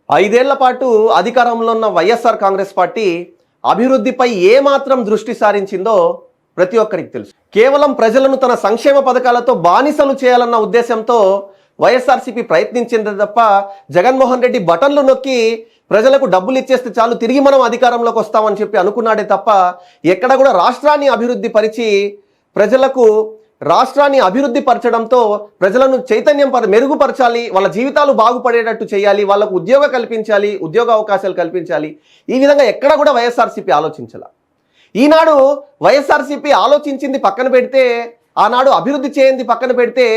ఐదేళ్ల పాటు అధికారంలో ఉన్న వైఎస్ఆర్ కాంగ్రెస్ పార్టీ అభివృద్ధిపై ఏమాత్రం దృష్టి సారించిందో ప్రతి ఒక్కరికి తెలుసు. కేవలం ప్రజలను తన సంక్షేమ పథకాలతో బానిసలు చేయాలన్న ఉద్దేశంతో వైఎస్ఆర్సీపీ ప్రయత్నించింది తప్ప జగన్మోహన్ రెడ్డి బటన్లు నొక్కి ప్రజలకు డబ్బులు ఇచ్చేస్తే చాలు తిరిగి మనం అధికారంలోకి వస్తామని చెప్పి అనుకున్నాడే తప్ప ఎక్కడ కూడా రాష్ట్రాన్ని అభివృద్ధి పరిచి ప్రజలకు రాష్ట్రాన్ని అభివృద్ధి పరచడంతో ప్రజలను చైతన్యం మెరుగుపరచాలి, వాళ్ళ జీవితాలు బాగుపడేటట్టు చేయాలి, వాళ్ళకు ఉద్యోగం కల్పించాలి, ఉద్యోగ అవకాశాలు కల్పించాలి, ఈ విధంగా ఎక్కడ కూడా వైఎస్ఆర్సీపీ ఆలోచించాల. ఈనాడు వైఎస్ఆర్సీపీ ఆలోచించింది పక్కన పెడితే, ఆనాడు అభివృద్ధి చేయింది పక్కన పెడితే,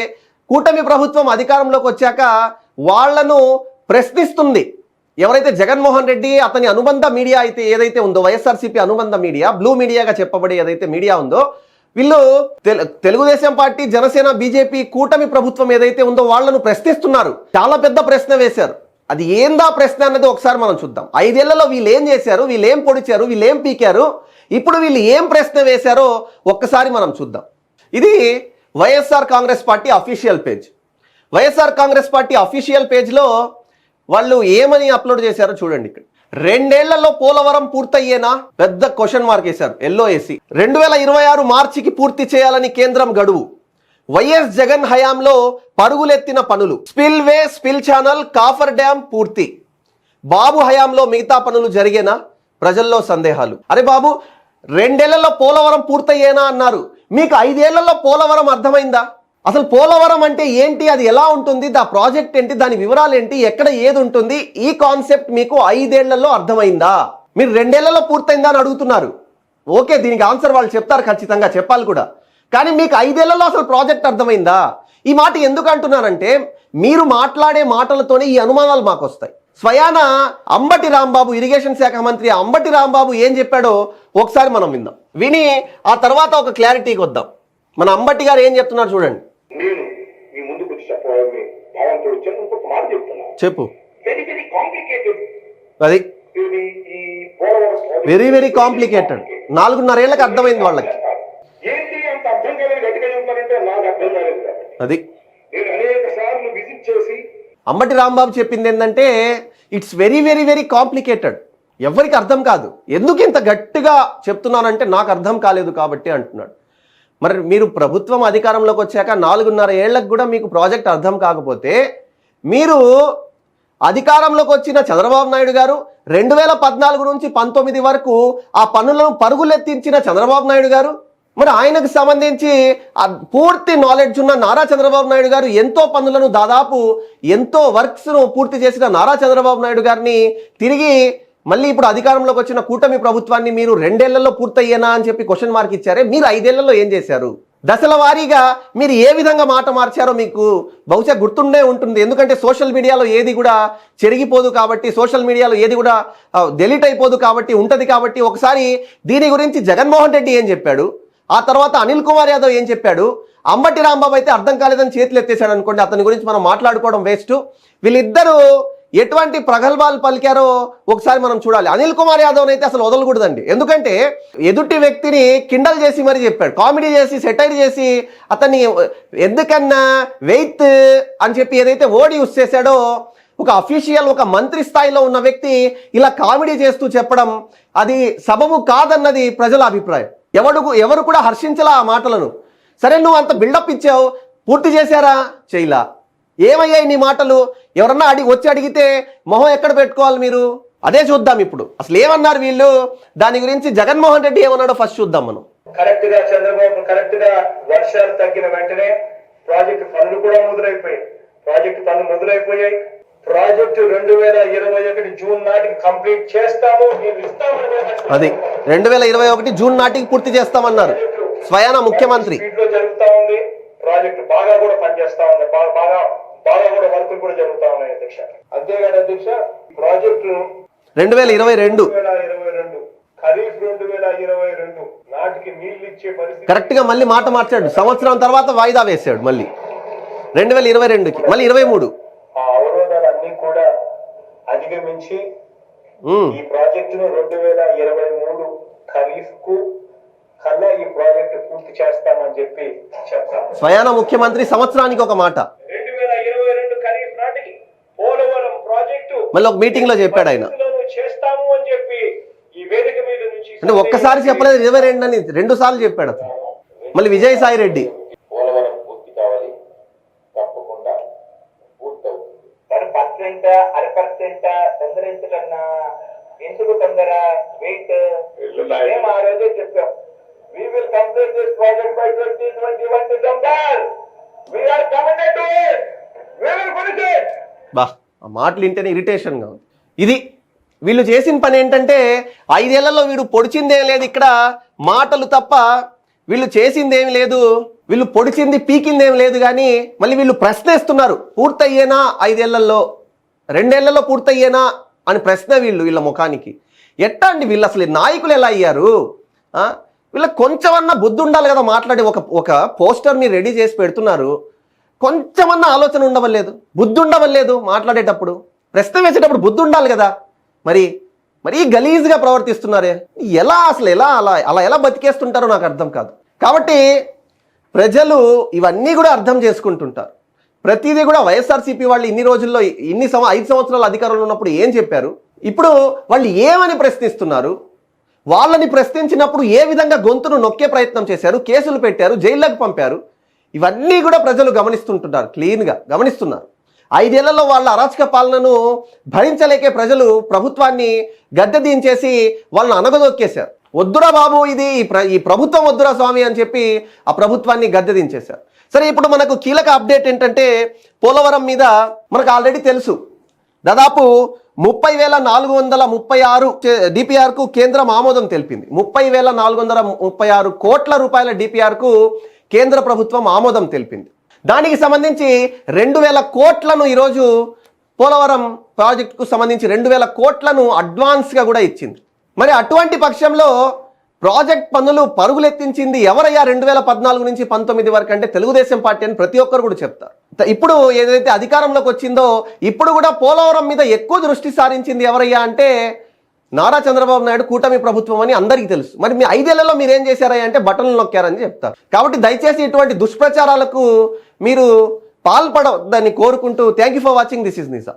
కూటమి ప్రభుత్వం అధికారంలోకి వచ్చాక వాళ్లను ప్రశ్నిస్తుంది. ఎవరైతే జగన్మోహన్ రెడ్డి అతని అనుబంధ మీడియా అయితే ఏదైతే ఉందో, వైఎస్ఆర్సీపీ అనుబంధ మీడియా, బ్లూ మీడియాగా చెప్పబడే ఏదైతే మీడియా ఉందో, వీళ్ళు తెలుగుదేశం పార్టీ, జనసేన, బీజేపీ కూటమి ప్రభుత్వం ఏదైతే ఉందో వాళ్లను ప్రశ్నిస్తున్నారు. చాలా పెద్ద ప్రశ్న వేశారు. అది ఏందా ప్రశ్న అన్నది ఒకసారి మనం చూద్దాం. 5 ఏళ్లలో వీళ్ళు ఏం చేశారు, వీళ్ళు ఏం పొడిచారు, వీళ్ళు ఏం పీకారు, ఇప్పుడు వీళ్ళు ఏం ప్రశ్న వేశారో ఒక్కసారి మనం చూద్దాం. ఇది YSR Congress party official page. YSR Congress party official పేజ్లో వాళ్ళు ఏమని అప్లోడ్ చేశారో చూడండి. ఇక్కడ 2 ఏళ్లలో పోలవరం పూర్తయ్యేనా, పెద్ద క్వశ్చన్ మార్క్ వేశారు, ఎల్లో వేసి. 2026 మార్చికి పూర్తి చేయాలని కేంద్రం గడువు. వైఎస్ జగన్ హయాంలో పరుగులెత్తిన పనులు. స్పిల్ వే, స్పిల్ ఛానల్, కాఫర్ డ్యామ్ పూర్తి. బాబు హయాంలో మిగతా పనులు జరిగేనా? ప్రజల్లో సందేహాలు. అరే బాబు, 2 ఏళ్లలో పోలవరం పూర్తయ్యేనా అన్నారు. మీకు 5 ఏళ్లలో పోలవరం అర్థమైందా? అసలు పోలవరం అంటే ఏంటి, అది ఎలా ఉంటుంది, దా ప్రాజెక్ట్ ఏంటి, దాని వివరాలు ఏంటి, ఎక్కడ ఏది ఉంటుంది, ఈ కాన్సెప్ట్ మీకు 5 ఏళ్లలో అర్థమైందా? మీరు 2 ఏళ్లలో పూర్తయిందా అని అడుగుతున్నారు. ఓకే, దీనికి ఆన్సర్ వాళ్ళు చెప్తారు, ఖచ్చితంగా చెప్పాలి కూడా. కానీ మీకు 5 ఏళ్లలో అసలు ప్రాజెక్ట్ అర్థమైందా? ఈ మాట ఎందుకు అంటున్నానంటే, మీరు మాట్లాడే మాటలతోనే ఈ అనుమానాలు మాకు వస్తాయి. స్వయాన అంబటి రాంబాబు, ఇరిగేషన్ శాఖ మంత్రి అంబటి రాంబాబు ఏం చెప్పాడో ఒకసారి మనం విందాం. విని ఆ తర్వాత ఒక క్లారిటీకి వద్దాం. మన అంబటి గారు ఏం చెప్తున్నారు చూడండి. నేను మీ ముందుకు చెప్పాలని భావంతో వచ్చాను. ఇంకొక మాట చెప్తున్నా, చెప్పు. Very very complicated. అది వెరీ కాంప్లికేటెడ్. 4.5 ఏళ్ళకి అర్థమైంది వాళ్ళకి. ఏంటి అంత అర్థం కాలేదు, గట్టిగా చెప్తారంటే నాకు అర్థం కాలేదు. అది నేను అనేక సార్లు విజిట్ చేసి అంబటి రాంబాబు చెప్పింది ఏంటంటే, ఇట్స్ వెరీ కాంప్లికేటెడ్, ఎవరికి అర్థం కాదు. ఎందుకు ఇంత గట్టిగా చెప్తున్నానంటే నాకు అర్థం కాలేదు కాబట్టి అంటున్నాడు. మరి మీరు ప్రభుత్వం అధికారంలోకి వచ్చాక 4.5 ఏళ్లకు కూడా మీకు ప్రాజెక్ట్ అర్థం కాకపోతే, మీరు అధికారంలోకి వచ్చిన చంద్రబాబు నాయుడు గారు 2014 నుంచి 19 వరకు ఆ పనులను పరుగులెత్తించిన చంద్రబాబు నాయుడు గారు, మరి ఆయనకు సంబంధించి పూర్తి నాలెడ్జ్ ఉన్న నారా చంద్రబాబు నాయుడు గారు ఎంతో పనులను, దాదాపు ఎంతో వర్క్స్ను పూర్తి చేసిన నారా చంద్రబాబు నాయుడు గారిని తిరిగి మళ్ళీ ఇప్పుడు అధికారంలోకి వచ్చిన కూటమి ప్రభుత్వాన్ని మీరు 2 ఏళ్లలో పూర్తయ్యేనా అని చెప్పి క్వశ్చన్ మార్క్ ఇచ్చారే, మీరు 5 ఏళ్లలో ఏం చేశారు? దశల వారీగా మీరు ఏ విధంగా మాట మార్చారో మీకు బహుశా గుర్తుండే ఉంటుంది. ఎందుకంటే సోషల్ మీడియాలో ఏది కూడా చెరిగిపోదు కాబట్టి, సోషల్ మీడియాలో ఏది కూడా డెలీట్ అయిపోదు కాబట్టి, ఉంటుంది కాబట్టి. ఒకసారి దీని గురించి జగన్మోహన్ రెడ్డి ఏం చెప్పాడు, ఆ తర్వాత అనిల్ కుమార్ యాదవ్ ఏం చెప్పాడు, అంబటి రాంబాబు అయితే అర్థం కాలేదని చేతులు ఎత్తేసాడు అనుకోండి, అతని గురించి మనం మాట్లాడుకోవడం వేస్ట్. వీళ్ళిద్దరూ ఎటువంటి ప్రగల్భాలు పలికారో ఒకసారి మనం చూడాలి. అనిల్ కుమార్ యాదవ్ అయితే అసలు వదలకూడదండి. ఎందుకంటే ఎదుటి వ్యక్తిని కిండల్ చేసి మరీ చెప్పాడు, కామెడీ చేసి, సెటైర్ చేసి, అతన్ని ఎందుకన్నా వెయిత్ అని చెప్పి ఏదైతే వర్డ్ యూస్ చేశాడో, ఒక అఫీషియల్, ఒక మంత్రి స్థాయిలో ఉన్న వ్యక్తి ఇలా కామెడీ చేస్తూ చెప్పడం అది సబబు కాదన్నది ప్రజల అభిప్రాయం. ఎవరు కూడా హర్షించలా ఆ మాటలను. సరే, నువ్వు అంత బిల్డప్ ఇచ్చావు, పూర్తి చేశారా? చేయలా. ఏమయ్యాయి నీ మాటలు? ఎవరన్నా వచ్చి అడిగితే మొహం ఎక్కడ పెట్టుకోవాలి మీరు? అదే చూద్దాం ఇప్పుడు. అసలు ఏమన్నారు వీళ్ళు, దాని గురించి జగన్మోహన్ రెడ్డి ఏమన్నాడో ఫస్ట్ చూద్దాం మనం. కరెక్ట్ గా చంద్రబాబు కరెక్ట్ గా వర్షాలు తగ్గిన వెంటనే ప్రాజెక్టు పనులు కూడా మొదలైపోయాయి. ప్రాజెక్టు 2021 జూన్ నాటికి కంప్లీట్ చేస్తాము, అది 2021 జూన్ నాటికి పూర్తి చేస్తామన్నారు స్వయాన ముఖ్యమంత్రి. జరుగుతా ఉంది. ప్రాజెక్టు బాగా కూడా పనిచేస్తా ఉంది, బాగా కూడా వర్కులు కూడా జరుగుతా ఉన్నాయి అధ్యక్ష. అంతేకాదు అధ్యక్ష, ప్రాజెక్టు 2022 ఖరీఫ్ 2022 నాటికి నీళ్లు ఇచ్చే పరిస్థితి. కరెక్ట్ గా మళ్ళీ మాట మార్చాడు, సంవత్సరం తర్వాత వాయిదా వేశాడు మళ్ళీ 2022కి, మళ్ళీ 23. ఆ అవరోధాలన్నీ కూడా అధిగమించి ఈ ప్రాజెక్టును 2023 ఖరీఫ్ కు కల్లా ఈ ప్రాజెక్టు పూర్తి చేస్తామని చెప్పి చెప్తాను. స్వయాన ముఖ్యమంత్రి సంవత్సరానికి ఒక మాట. 2022 ఖరీఫ్ నాటికి పోలవరం ప్రాజెక్టు ప్రాజెక్టు మళ్ళీ ఒక మీటింగ్ లో చెప్పాడు ఆయన. చేస్తాము అని చెప్పి ఈ వేదిక మీద నుంచి అంటే ఒక్కసారి చెప్పలేదు, 22 అని 2 సార్లు చెప్పాడు అతను. మళ్ళీ విజయసాయి రెడ్డి పోలవరం పూర్తి కావాలి, తప్పకుండా పూర్తవుతుంది. 1% 1% తొందరించకన్నా ఎందుకు తొందర? వెయిట్. మేము ఆ రోజే చెప్పాం, we will complete this project by 2021 December. We are committed to it. We will finish it. బా, ఆ మాటలు వింటేనే ఇరిటేషన్గా ఉంది. ఇది వీళ్ళు చేసిన పని ఏంటంటే 5 ఏళ్లలో వీడు పొడిచిందేం లేదు, ఇక్కడ మాటలు తప్ప వీళ్ళు చేసిందేమి లేదు, వీళ్ళు పొడిచింది పీకిందేం లేదు. కానీ మళ్ళీ వీళ్ళు ప్రశ్నిస్తున్నారు, పూర్తయ్యేనా 5 ఏళ్లలో, 2 ఏళ్లలో పూర్తయ్యేనా అని ప్రశ్న వీళ్ళ ముఖానికి. ఎట్టా అండి వీళ్ళు అసలు నాయకులు ఎలా అయ్యారు? వీళ్ళకి కొంచెమన్నా బుద్ధి ఉండాలి కదా. మాట్లాడి ఒక పోస్టర్ని రెడీ చేసి పెడుతున్నారు, కొంచెమన్నా ఆలోచన ఉండవలేదు, బుద్ధి ఉండవలేదు. మాట్లాడేటప్పుడు ప్రశ్న వేసేటప్పుడు బుద్ధి ఉండాలి కదా. మరీ గలీజ్గా ప్రవర్తిస్తున్నారే. అసలు అలా ఎలా బతికేస్తుంటారో నాకు అర్థం కాదు. కాబట్టి ప్రజలు ఇవన్నీ కూడా అర్థం చేసుకుంటుంటారు. ప్రతిదీ కూడా వైఎస్ఆర్సీపీ వాళ్ళు ఇన్ని రోజుల్లో 5 సంవత్సరాల అధికారంలో ఉన్నప్పుడు ఏం చెప్పారు, ఇప్పుడు వాళ్ళు ఏమని ప్రశ్నిస్తున్నారు, వాళ్ళని ప్రశ్నించినప్పుడు ఏ విధంగా గొంతును నొక్కే ప్రయత్నం చేశారు, కేసులు పెట్టారు, జైల్లోకి పంపారు. ఇవన్నీ కూడా ప్రజలు గమనిస్తుంటున్నారు, క్లీన్గా గమనిస్తున్నారు. 5 ఏళ్లలో వాళ్ళ అరాచక పాలనను భరించలేకే ప్రజలు ప్రభుత్వాన్ని గద్దె దించేసి వాళ్ళని అనగదొక్కేశారు. వద్దురా బాబు, ఇది ఈ ప్రభుత్వం వద్దురా స్వామి అని చెప్పి ఆ ప్రభుత్వాన్ని గద్దె దించేశారు. సరే, ఇప్పుడు మనకు కీలక అప్డేట్ ఏంటంటే పోలవరం మీద మనకు ఆల్రెడీ తెలుసు, దాదాపు 30,436 డిపిఆర్కు కేంద్రం ఆమోదం తెలిపింది. 30,436 కోట్ల రూపాయల డిపిఆర్కు కేంద్ర ప్రభుత్వం ఆమోదం తెలిపింది. దానికి సంబంధించి 2,000 కోట్లను ఈరోజు పోలవరం ప్రాజెక్టుకు సంబంధించి 2,000 కోట్లను అడ్వాన్స్గా కూడా ఇచ్చింది. మరి అటువంటి పక్షంలో ప్రాజెక్ట్ పనులు పరుగులెత్తించింది ఎవరయ్యా 2014 నుంచి 19 వరకు అంటే తెలుగుదేశం పార్టీ అని ప్రతి ఒక్కరు కూడా చెప్తారు. ఇప్పుడు ఏదైతే అధికారంలోకి వచ్చిందో ఇప్పుడు కూడా పోలవరం మీద ఎక్కువ దృష్టి సారించింది ఎవరయ్యా అంటే నారా చంద్రబాబు నాయుడు కూటమి ప్రభుత్వం అని అందరికీ తెలుసు. మరి మీ 5 ఏళ్లలో మీరు ఏం చేశారయ్యా అంటే బటన్లు నొక్కారని చెప్తారు. కాబట్టి దయచేసి ఇటువంటి దుష్ప్రచారాలకు మీరు పాల్పడవద్దని కోరుకుంటూ thank you for watching. This is నిజా.